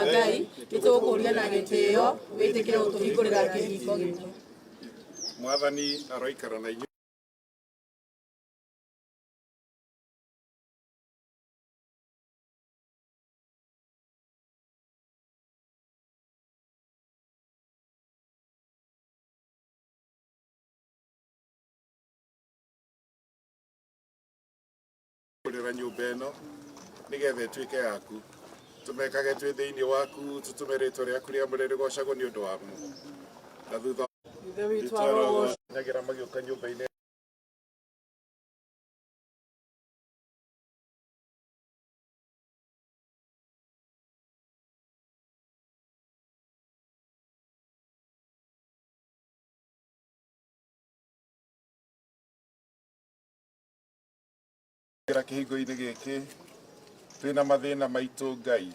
Ngai gitukuria na gitio witikire utuhingurira kihingo gitu. Mwathani aroikara na inyu. Kurira nyumba ino nigetha ituike yaku tumekage twi thiini waku tutume ritwa riaku ria muriri gocagwo ni undu wamu na thutha nyagira magiuka nyumba-ini gira kihingo-ini giki twina mathina maitu Ngai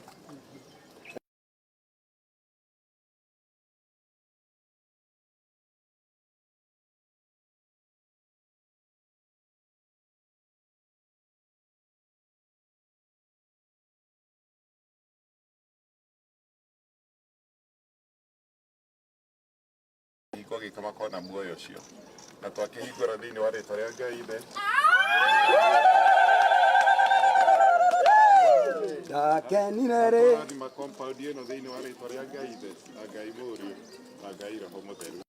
hingo gikama kona muoyo ucio na twakihingura thiini wa ritwa ria Ngai ithe Kenire ma compound ino thiini wa ritwa ria Ngai ithe na Ngai Mũriũ na Ngai Roho Mũtheru.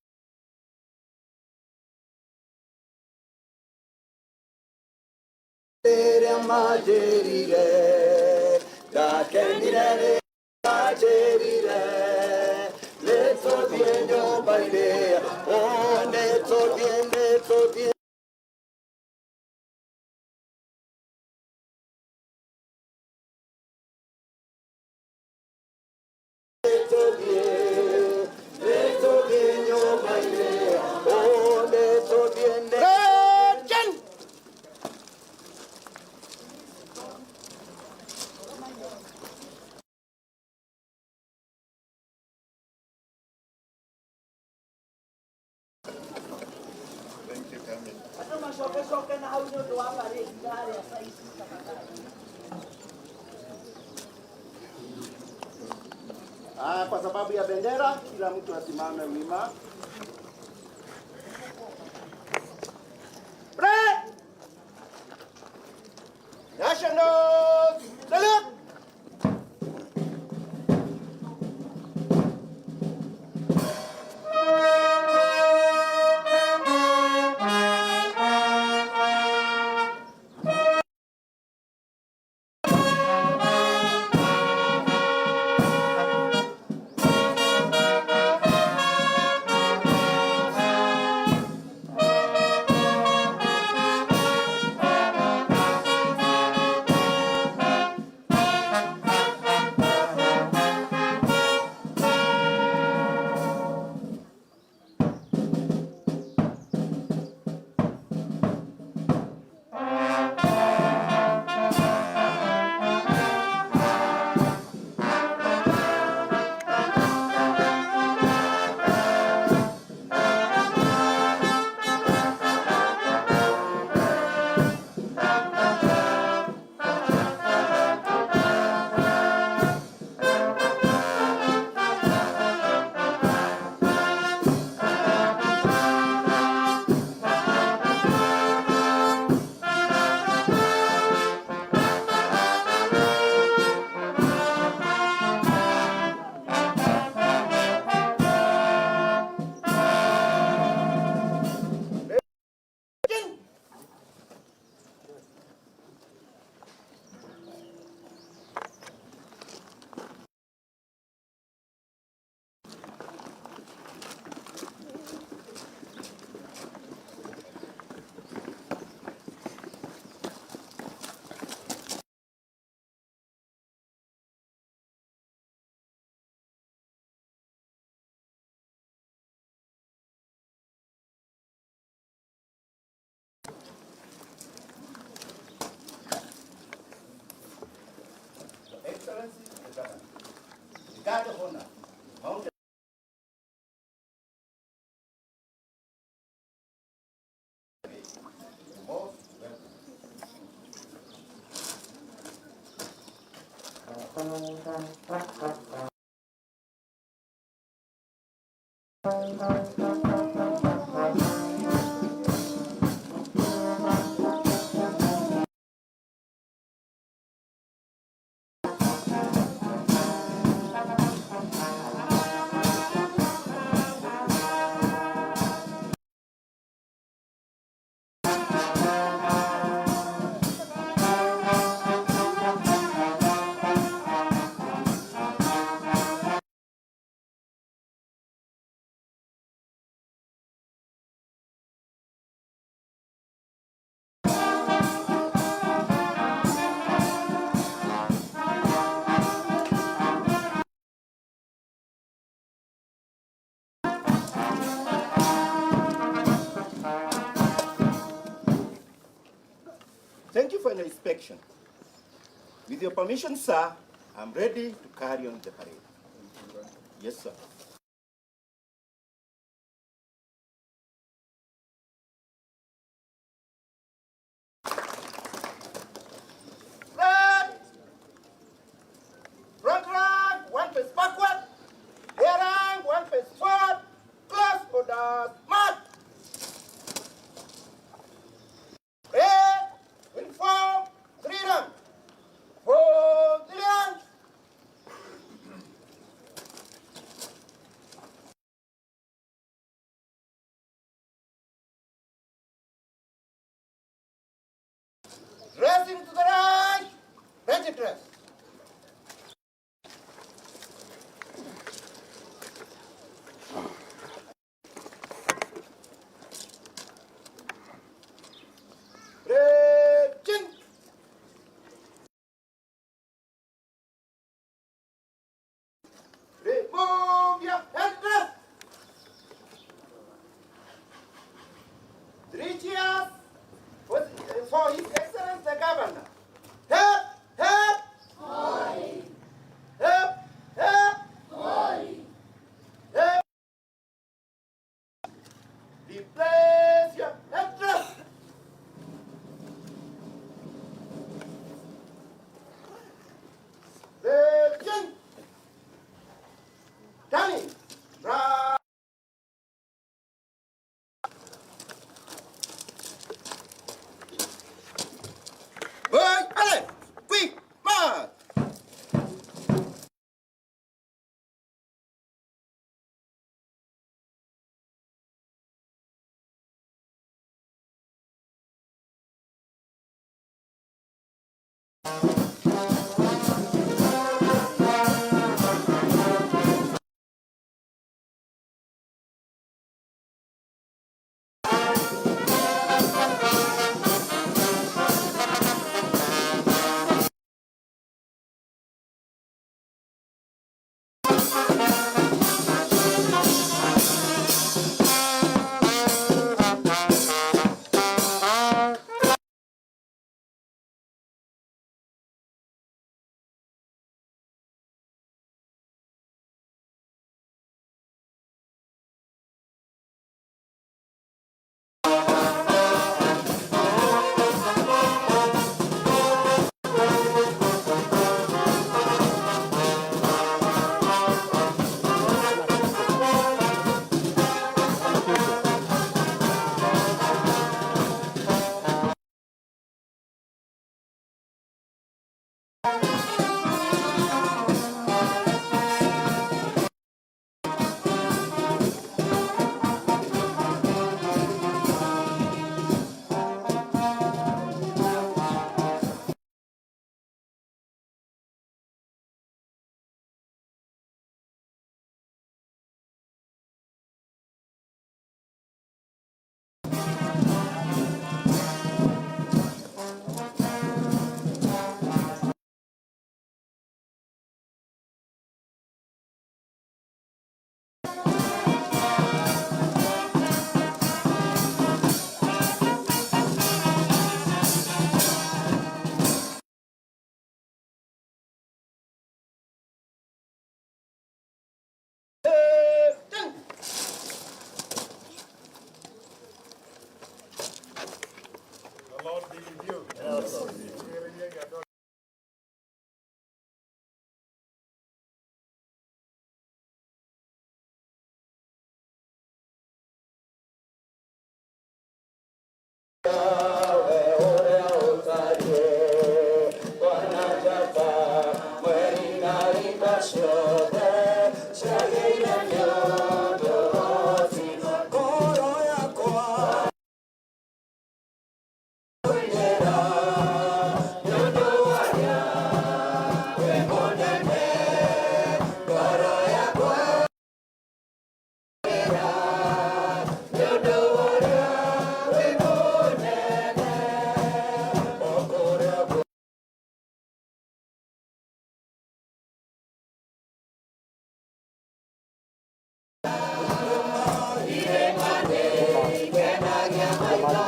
Majerire da kenire majerire leto dienyo baile oh leto die leto dienyo baile oh leto die kwa sababu ya bendera kila mtu asimame wima. National salute. Thank you for your inspection. With your permission, sir, I'm ready to carry on the parade. Yes, sir. Red! Front rank, one pace backward. Rear rank, one pace forward. Close orders, march! A, uniform, 3 rank. 4, 3 rank. Dressing to the right, ready dress. Breaking. Remove your headdress. 3 cheers for His Excellency the Governor. Help! Help! Help! Help! Help! Replace your headdress. Breaking. Turning. Right. Boy, allez! Quick! March! The Lord be with you.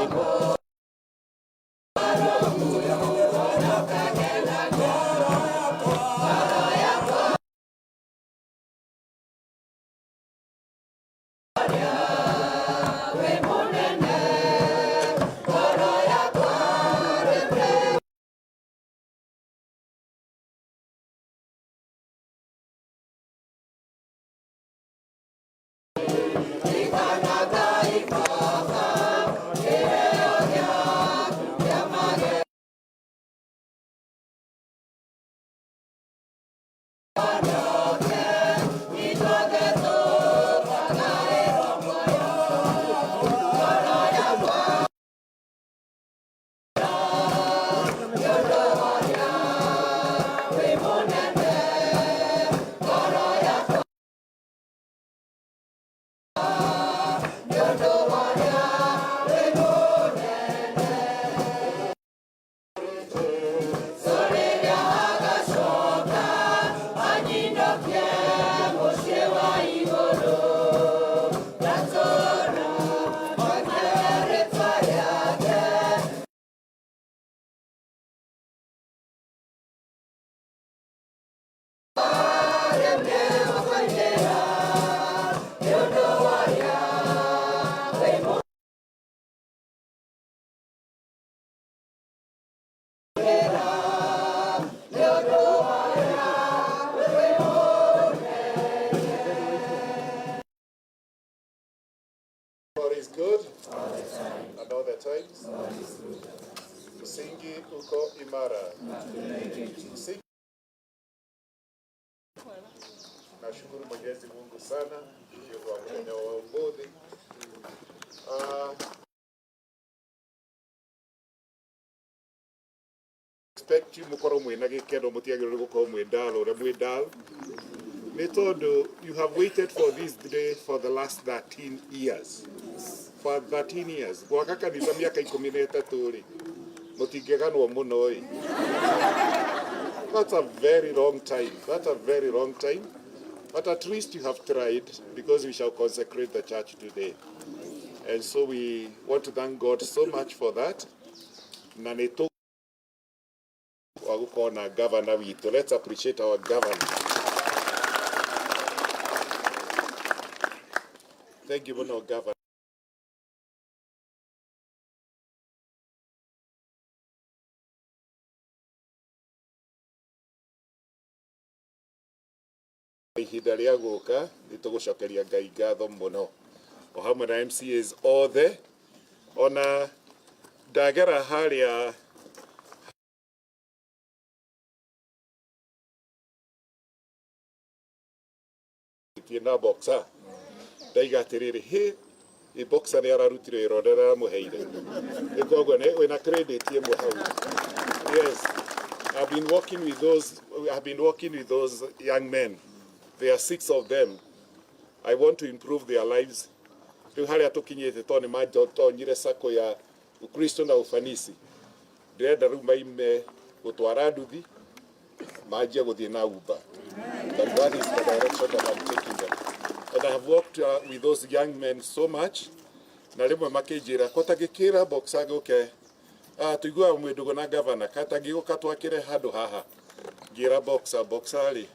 God is good and all the times. Msingi uko imara. Msingi. Nashukuru Mwenyezi Mungu sana kwa mwenye waongozi. Expect you mukoro mwena gikeno mutiagirwo gukorwo mwendalo ure mwendalo. Metodo, you have waited for this day for the last 13 years. For 13 years. Gwaka Kanitha miaka 13 ri. Mutingiganwo Muno. That's a very long time. That's a very long time. But at least you have tried, because we shall consecrate the church today. And so we want to thank God so much for that. Naneto wagukona governor wito. Let's appreciate our governor. Thank you, Muno governor. Ihinda rĩa gũka nĩtũgũcokeria Ngai ngatho mũno o hamwe na MCAs othe ona ndagera harĩa na boxer ndaiga atĩrĩrĩ hĩ boxer nĩ ararutire ironda mũheire ĩkoguo wĩna credit ĩmwe hau. Yes, I've been working with those young men. There are 6 of them. I want to improve their lives. Rĩu harĩa tũkinyĩte tondũ nĩmatonyire sako ya Ukristo na ufanisi. Ndĩrenda rĩu maime gũtwara nduthi manjie gũthiĩ na Uber. But that is the direction that I'm taking them. And I have worked with those young men so much. Na rĩmwe makĩnjĩra kotagĩkĩra boxer gũke tuiguaga mwĩndugu na governor katagĩgũka twakĩre handũ haha. Ngĩra boxer rĩ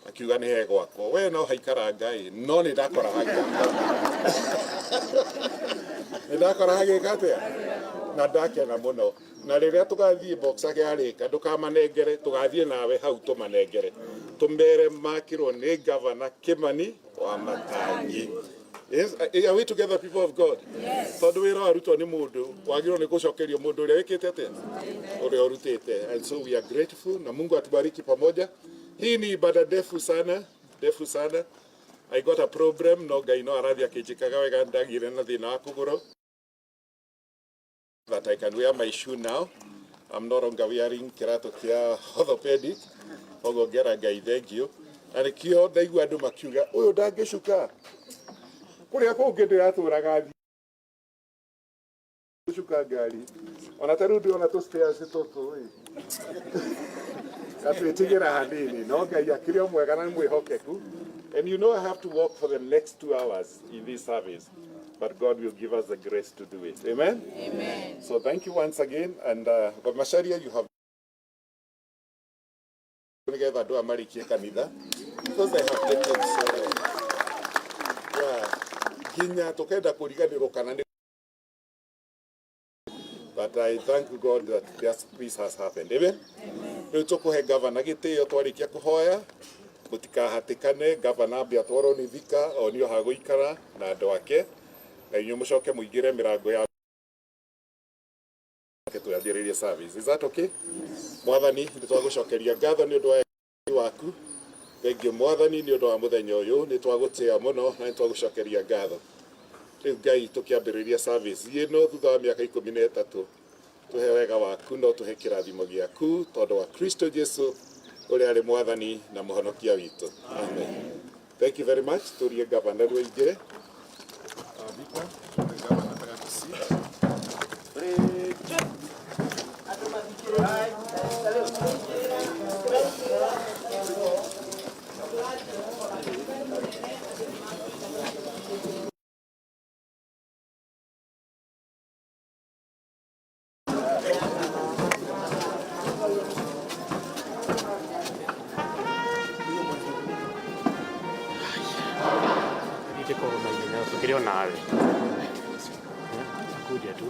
akiuga nĩ he gwakwo we no haikaranga no nĩ ndakora hagĩka atĩa na ndakena mũno na rĩrĩa tũgathiĩ boxer yarĩka ndũkamanengere tũgathiĩ nawe hau tũmanengere tũmbere makĩrwo nĩ governor Kimani wa Matangi. Yes, are we together, people of God? Yes. Tondũ wĩra warutwo nĩ mũndũ wagĩrĩirwo nĩ gũcokerio mũndũ ũrĩa wĩkĩte atĩa ũrĩa ũrutĩte. And so we are grateful na Mungu atubariki pamoja. Hii ni ibada defu sana. I got a problem no Ngai no arathi akĩnjĩkaga wega ndagire na thĩna wa kũgũrũ that I can wear my shoe now. I'm no longer wearing kĩratũ kĩa orthopedic. Ogo ngera Ngai thank you. Na nĩkĩo ndaigua andũ makiuga ũyũ ndangĩcuka kũrĩa kũngĩ ndĩratũraga gũcuka ngari ona ta rĩu ndĩrona tũ-stairs tũtũ atwĩtigĩra hanini no Ngai akĩrĩ o mwega na mwĩhokeku. And you know I have to walk for the next 2 hours in this service. but God will give us the grace to do it. Amen? Amen. So thank you once again, and Masharia, you have together do a Kanitha, because they have taken so long. Ginya tokenda kuriganirwo kana. But I thank God that this has happened. Amen? Amen. Tukuhe governor gitio twarikia kuhoya mutikahatikane governor ambia twaro ni thika onio ha guikara na andu ake na inyu mucoke muingire mirango ya tuyambiririe service. Is that okay? Mwathani nitwagucokeria ngatho ni undu wa waku. Thank you Mwathani ni undu wa muthenya uyu nitwagutia muno na nitwagucokeria ngatho. Riu Ngai tukiambiriria service ino thutha wa miaka 13 tuhe wega waku no tuhe kirathimo giaku tondu wa Kristo Jesu uri ari Mwathani na muhonokia witu. Amen. Thank you very much. Turie governor weingire. Vika, governor nataka kusi. Quería nave. Kuja tu.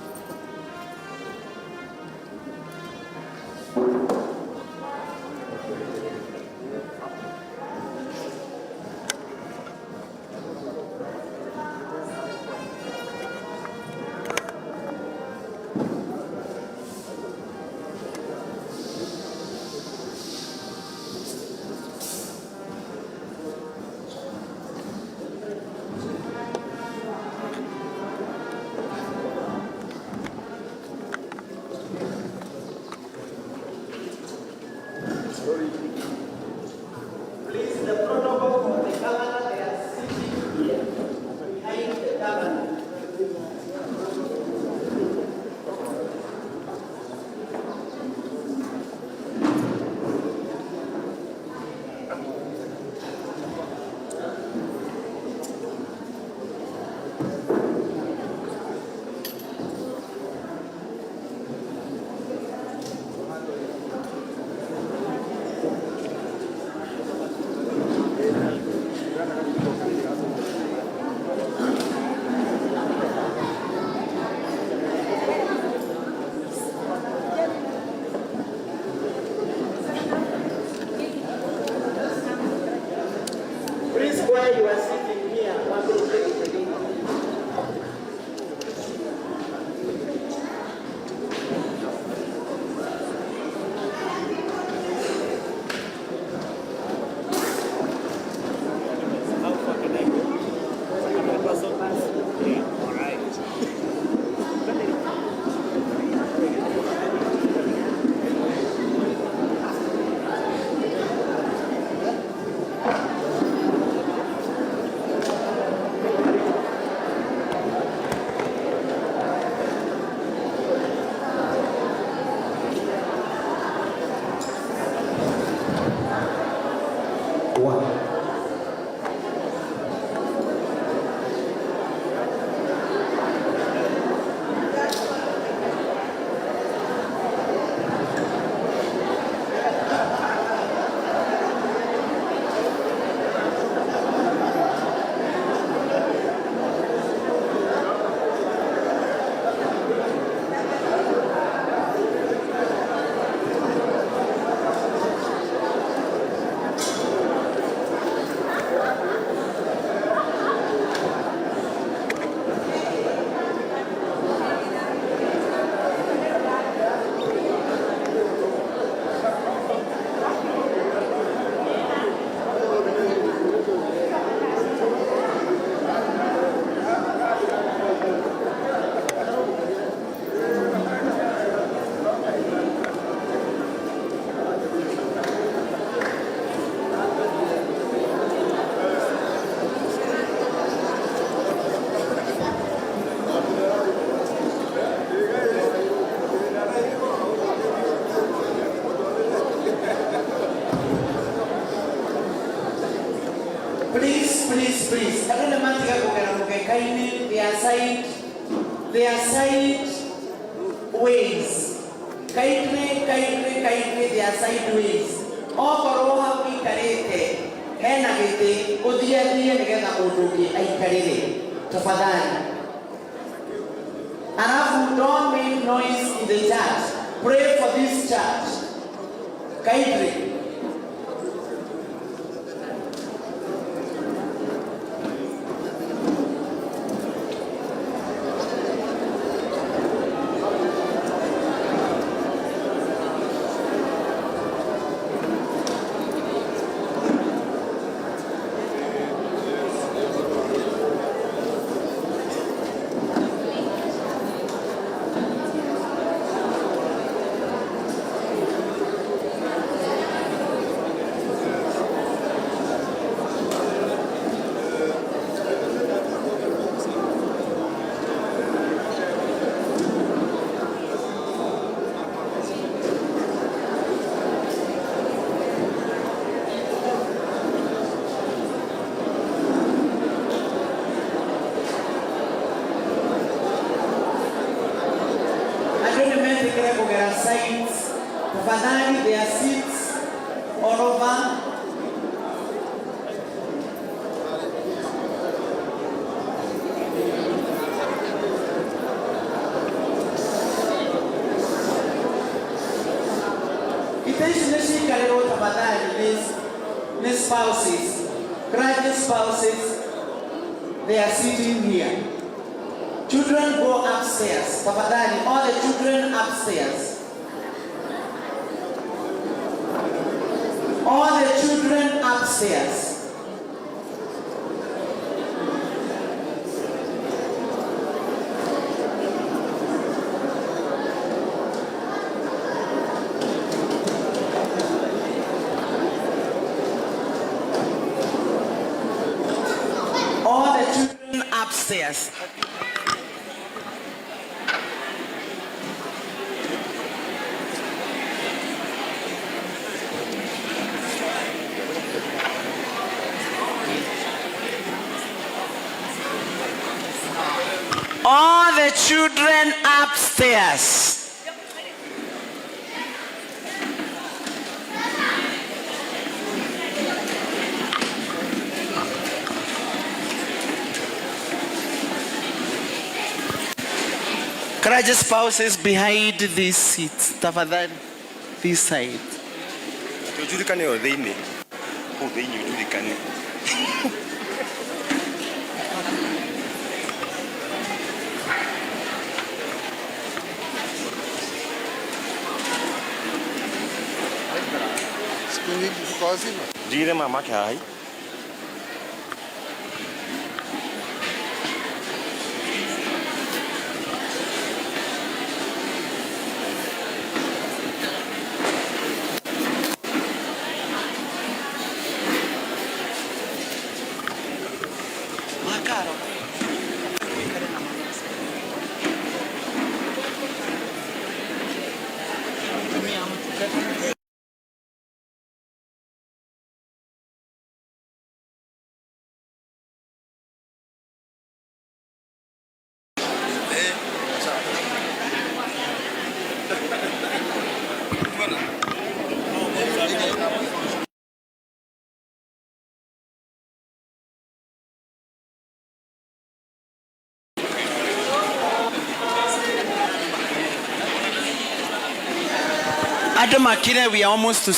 Please. I don't know what kaini their side ways. Kaini their side ways. Okorwo hau ikarĩte hena gĩtĩ ũthiathie nĩgetha mũndũ ũngĩ aikarĩre tafadhali. Arafu don't make noise in the church. Pray for this church. Kindly. Their seats all over. These spouses, graduate spouses, they are sitting here. Children go upstairs. Tafadhali, all the children upstairs. All the children upstairs. All the children upstairs. All the children upstairs. Graduate spouses behind these seats. Tafadhali, this side. Tujulikane odheine. Odheine ujulikane. Jire mama kai. Adam Akira, we are almost to